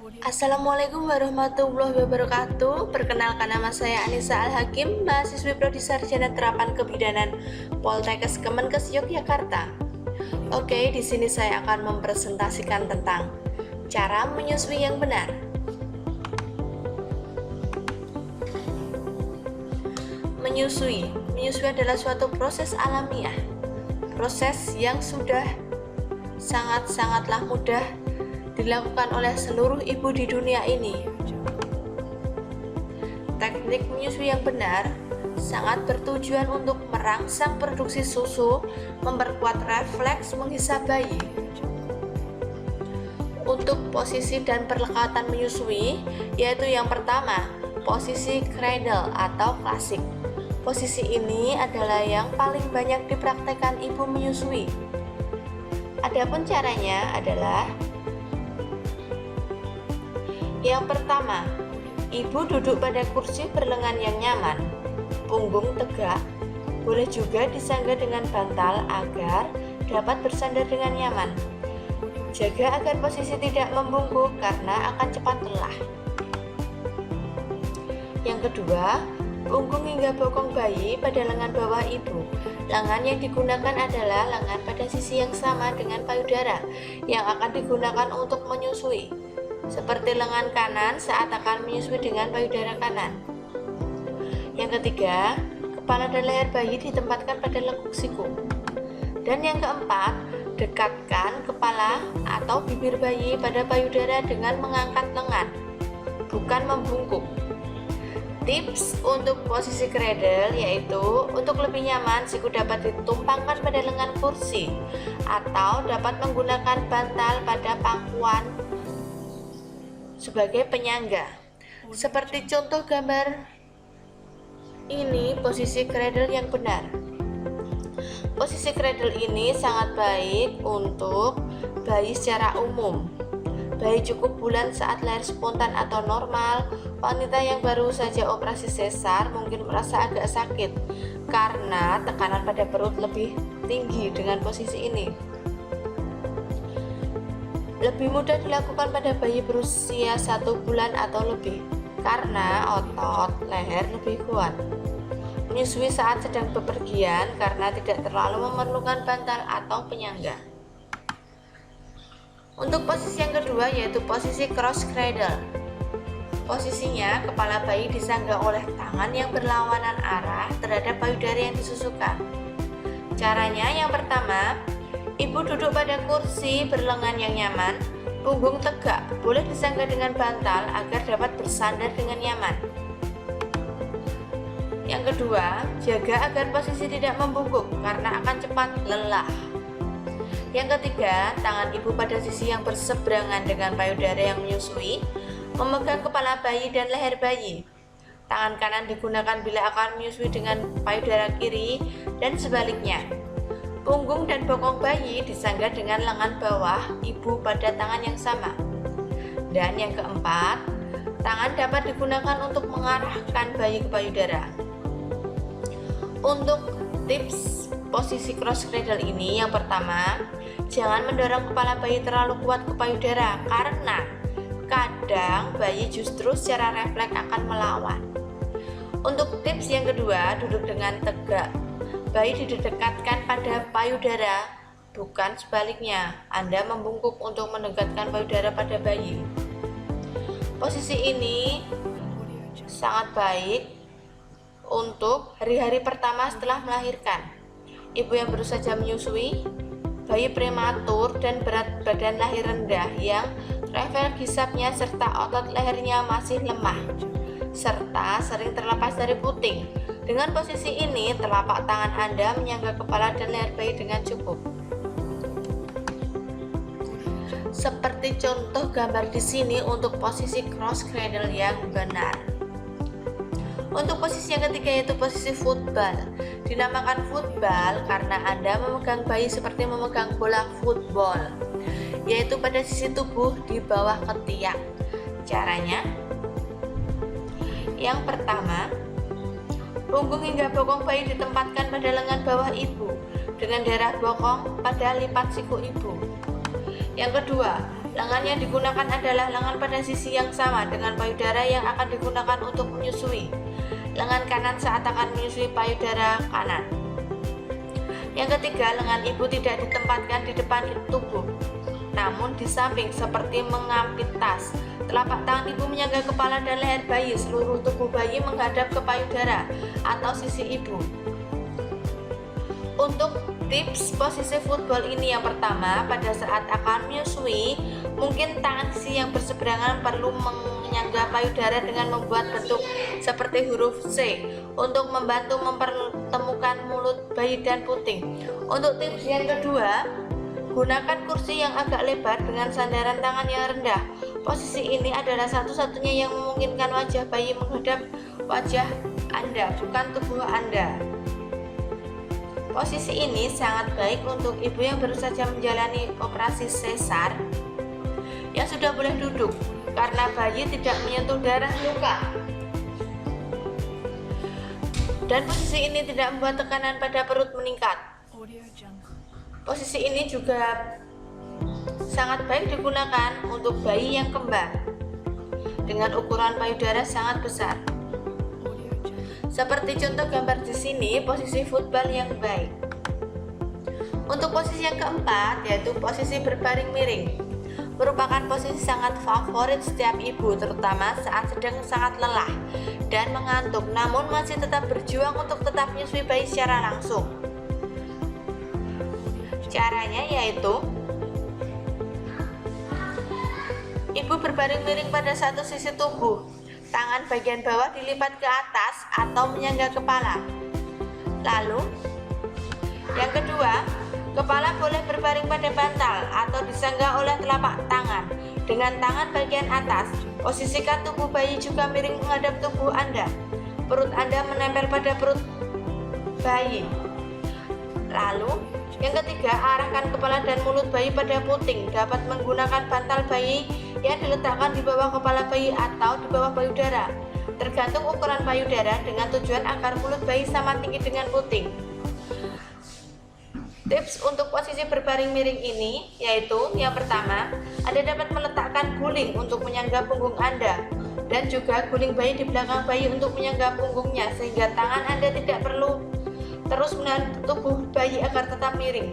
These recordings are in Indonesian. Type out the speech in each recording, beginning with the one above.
Assalamualaikum warahmatullahi wabarakatuh. Perkenalkan, nama saya Anissa Al-Hakim, mahasiswi Prodi Sarjana Terapan Kebidanan Poltekkes Kemenkes Yogyakarta. Oke, di sini saya akan mempresentasikan tentang cara menyusui yang benar. Menyusui adalah suatu proses alamiah, proses yang sudah sangatlah mudah dilakukan oleh seluruh ibu di dunia ini. Teknik menyusui yang benar sangat bertujuan untuk merangsang produksi susu, memperkuat refleks menghisap bayi. Untuk posisi dan perlekatan menyusui, yaitu yang pertama, posisi cradle atau klasik. Posisi ini adalah yang paling banyak dipraktekkan ibu menyusui. Adapun caranya adalah: yang pertama, ibu duduk pada kursi berlengan yang nyaman, punggung tegak, boleh juga disangga dengan bantal agar dapat bersandar dengan nyaman. Jaga agar posisi tidak membungkuk karena akan cepat lelah. Yang kedua, punggung hingga bokong bayi pada lengan bawah ibu. Lengan yang digunakan adalah lengan pada sisi yang sama dengan payudara yang akan digunakan untuk menyusui, seperti lengan kanan saat akan menyusui dengan payudara kanan. Yang ketiga, kepala dan leher bayi ditempatkan pada lekuk siku. Dan yang keempat, dekatkan kepala atau bibir bayi pada payudara dengan mengangkat lengan, bukan membungkuk. Tips untuk posisi cradle yaitu untuk lebih nyaman, siku dapat ditumpangkan pada lengan kursi atau dapat menggunakan bantal pada pangkuan sebagai penyangga. Seperti contoh gambar ini, posisi cradle yang benar. Posisi cradle ini sangat baik untuk bayi secara umum. Bayi cukup bulan saat lahir spontan atau normal. Wanita yang baru saja operasi sesar mungkin merasa agak sakit karena tekanan pada perut lebih tinggi dengan posisi ini. Lebih mudah dilakukan pada bayi berusia 1 bulan atau lebih karena otot leher lebih kuat. Menyusui saat sedang bepergian karena tidak terlalu memerlukan bantal atau penyangga. Untuk posisi yang kedua yaitu posisi cross cradle. Posisinya, kepala bayi disangga oleh tangan yang berlawanan arah terhadap payudara yang disusukan. Caranya yang pertama, ibu duduk pada kursi berlengan yang nyaman, punggung tegak, boleh disangga dengan bantal agar dapat bersandar dengan nyaman. Yang kedua, jaga agar posisi tidak membungkuk karena akan cepat lelah. Yang ketiga, tangan ibu pada sisi yang berseberangan dengan payudara yang menyusui, memegang kepala bayi dan leher bayi. Tangan kanan digunakan bila akan menyusui dengan payudara kiri dan sebaliknya. Punggung dan bokong bayi disangga dengan lengan bawah ibu pada tangan yang sama. Dan yang keempat, tangan dapat digunakan untuk mengarahkan bayi ke payudara. Untuk tips posisi cross cradle ini, yang pertama, jangan mendorong kepala bayi terlalu kuat ke payudara karena kadang bayi justru secara refleks akan melawan. Untuk tips yang kedua, duduk dengan tegak. Bayi didekatkan pada payudara, bukan sebaliknya. Anda membungkuk untuk mendekatkan payudara pada bayi. Posisi ini sangat baik untuk hari-hari pertama setelah melahirkan, ibu yang baru saja menyusui, bayi prematur dan berat badan lahir rendah yang refleks hisapnya serta otot lehernya masih lemah, serta sering terlepas dari puting. Dengan posisi ini, telapak tangan Anda menyangga kepala dan leher bayi dengan cukup. Seperti contoh gambar di sini untuk posisi cross cradle yang benar. Untuk posisi yang ketiga yaitu posisi football. Dinamakan football karena Anda memegang bayi seperti memegang bola football, yaitu pada sisi tubuh di bawah ketiak. Caranya, yang pertama, punggung hingga bokong bayi ditempatkan pada lengan bawah ibu dengan daerah bokong pada lipat siku ibu. Yang kedua, Lengan yang digunakan adalah lengan pada sisi yang sama dengan payudara yang akan digunakan untuk menyusui. Lengan kanan saat akan menyusui payudara kanan. Yang ketiga, lengan ibu tidak ditempatkan di depan tubuh, namun di samping seperti mengampit tas. Telapak tangan ibu menyangga kepala dan leher bayi, seluruh tubuh bayi menghadap ke payudara atau sisi ibu. Untuk tips posisi football ini, yang pertama, pada saat akan menyusui, mungkin tangan sisi yang berseberangan perlu menyangga payudara dengan membuat bentuk seperti huruf C untuk membantu mempertemukan mulut bayi dan puting. Untuk tips yang kedua, gunakan kursi yang agak lebar dengan sandaran tangan yang rendah. Posisi ini adalah satu-satunya yang memungkinkan wajah bayi menghadap wajah Anda, bukan tubuh Anda. Posisi ini sangat baik untuk ibu yang baru saja menjalani operasi sesar yang sudah boleh duduk karena bayi tidak menyentuh darah luka. Dan posisi ini tidak membuat tekanan pada perut meningkat. Posisi ini juga sangat baik digunakan untuk bayi yang kembar dengan ukuran payudara sangat besar. Seperti contoh gambar di sini, posisi football yang baik. Untuk posisi yang keempat, yaitu posisi berbaring miring, merupakan posisi sangat favorit setiap ibu, terutama saat sedang sangat lelah dan mengantuk, namun masih tetap berjuang untuk tetap menyusui bayi secara langsung. Caranya yaitu ibu berbaring miring pada satu sisi tubuh. Tangan bagian bawah dilipat ke atas atau menyangga kepala. Lalu, yang kedua, kepala boleh berbaring pada bantal atau disangga oleh telapak tangan. Dengan tangan bagian atas, posisikan tubuh bayi juga miring menghadap tubuh Anda. Perut Anda menempel pada perut bayi. Lalu, yang ketiga, arahkan kepala dan mulut bayi pada puting. Dapat menggunakan bantal bayi yang diletakkan di bawah kepala bayi atau di bawah payudara, tergantung ukuran payudara, dengan tujuan agar mulut bayi sama tinggi dengan puting. Tips untuk posisi berbaring miring ini yaitu, yang pertama, Anda dapat meletakkan guling untuk menyangga punggung Anda dan juga guling bayi di belakang bayi untuk menyangga punggungnya, sehingga tangan Anda tidak perlu terus menahan tubuh bayi agar tetap miring.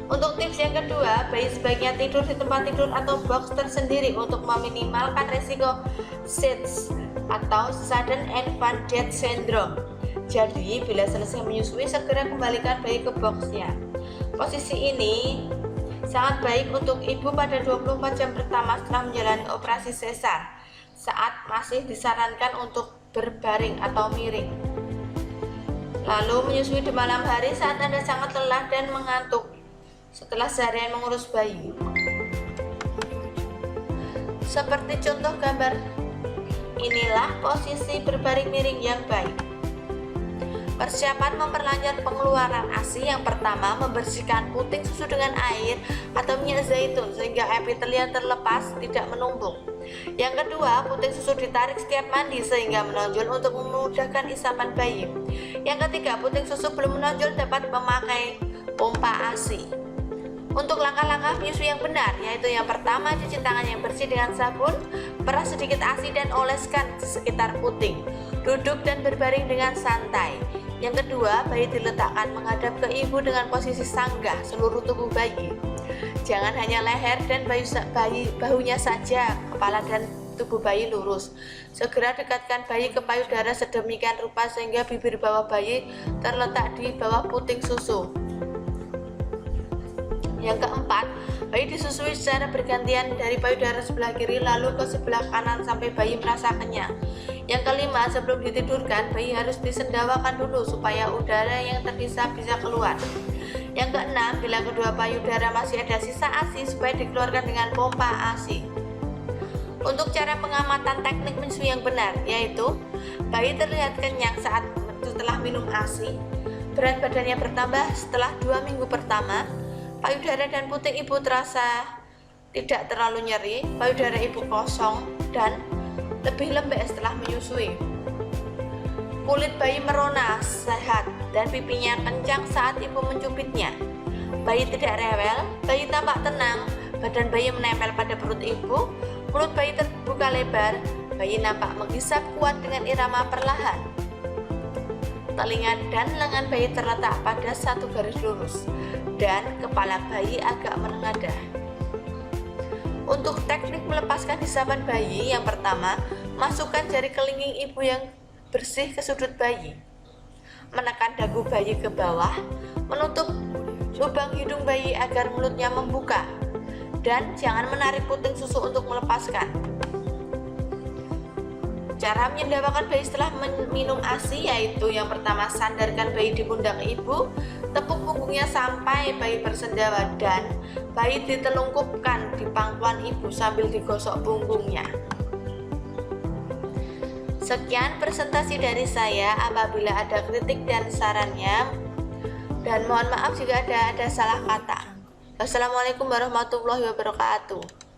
Untuk tips yang kedua, bayi sebaiknya tidur di tempat tidur atau box tersendiri untuk meminimalkan risiko SIDS atau Sudden Infant Death Syndrome. Jadi, bila selesai menyusui, segera kembalikan bayi ke boxnya. Posisi ini sangat baik untuk ibu pada 24 jam pertama setelah menjalani operasi sesar, saat masih disarankan untuk berbaring atau miring. Lalu menyusui di malam hari saat Anda sangat lelah dan mengantuk setelah seharian mengurus bayi. Seperti contoh gambar, inilah posisi berbaring miring yang baik. Persiapan memperlancar pengeluaran ASI. Yang pertama, membersihkan puting susu dengan air atau minyak zaitun sehingga epitelia terlepas, tidak menumpuk. Yang kedua, puting susu ditarik setiap mandi sehingga menonjol untuk memudahkan isapan bayi. Yang ketiga, puting susu belum menonjol dapat memakai pompa ASI. Untuk langkah-langkah menyusui yang benar, yaitu yang pertama, cuci tangan yang bersih dengan sabun, peras sedikit ASI dan oleskan di sekitar puting. Duduk dan berbaring dengan santai. Yang kedua, bayi diletakkan menghadap ke ibu dengan posisi sanggah seluruh tubuh bayi. Jangan hanya leher dan bahunya saja, kepala dan tubuh bayi lurus. Segera dekatkan bayi ke payudara sedemikian rupa sehingga bibir bawah bayi terletak di bawah puting susu. Yang keempat, bayi disusui secara bergantian dari payudara sebelah kiri lalu ke sebelah kanan sampai bayi merasa kenyang. Yang kelima, sebelum ditidurkan, bayi harus disendawakan dulu supaya udara yang tersisa bisa keluar. Yang keenam, bila kedua payudara masih ada sisa ASI, supaya dikeluarkan dengan pompa ASI. Untuk cara pengamatan teknik menyusui yang benar, yaitu bayi terlihat kenyang setelah minum ASI, berat badannya bertambah setelah 2 minggu pertama, payudara dan puting ibu terasa tidak terlalu nyeri, payudara ibu kosong dan lebih lembek setelah menyusui. Kulit bayi merona, sehat, dan pipinya kencang saat ibu mencubitnya. Bayi tidak rewel, bayi tampak tenang, Badan bayi menempel pada perut ibu, mulut bayi terbuka lebar, bayi nampak menghisap kuat dengan irama perlahan. Telinga dan lengan bayi terletak pada satu garis lurus, dan kepala bayi agak menengadah. Untuk teknik melepaskan hisapan bayi, yang pertama, masukkan jari kelingking ibu yang bersih ke sudut bayi. Menekan dagu bayi ke bawah, menutup lubang hidung bayi agar mulutnya membuka, dan jangan menarik puting susu untuk melepaskan. Cara menyendawakan bayi setelah minum ASI yaitu yang pertama, sandarkan bayi di pundak ibu, tepuk punggungnya sampai bayi bersendawa, dan bayi ditelungkupkan di pangkuan ibu sambil digosok punggungnya. Sekian presentasi dari saya. Apabila ada kritik dan sarannya, dan mohon maaf jika ada salah kata. Wassalamualaikum warahmatullahi wabarakatuh.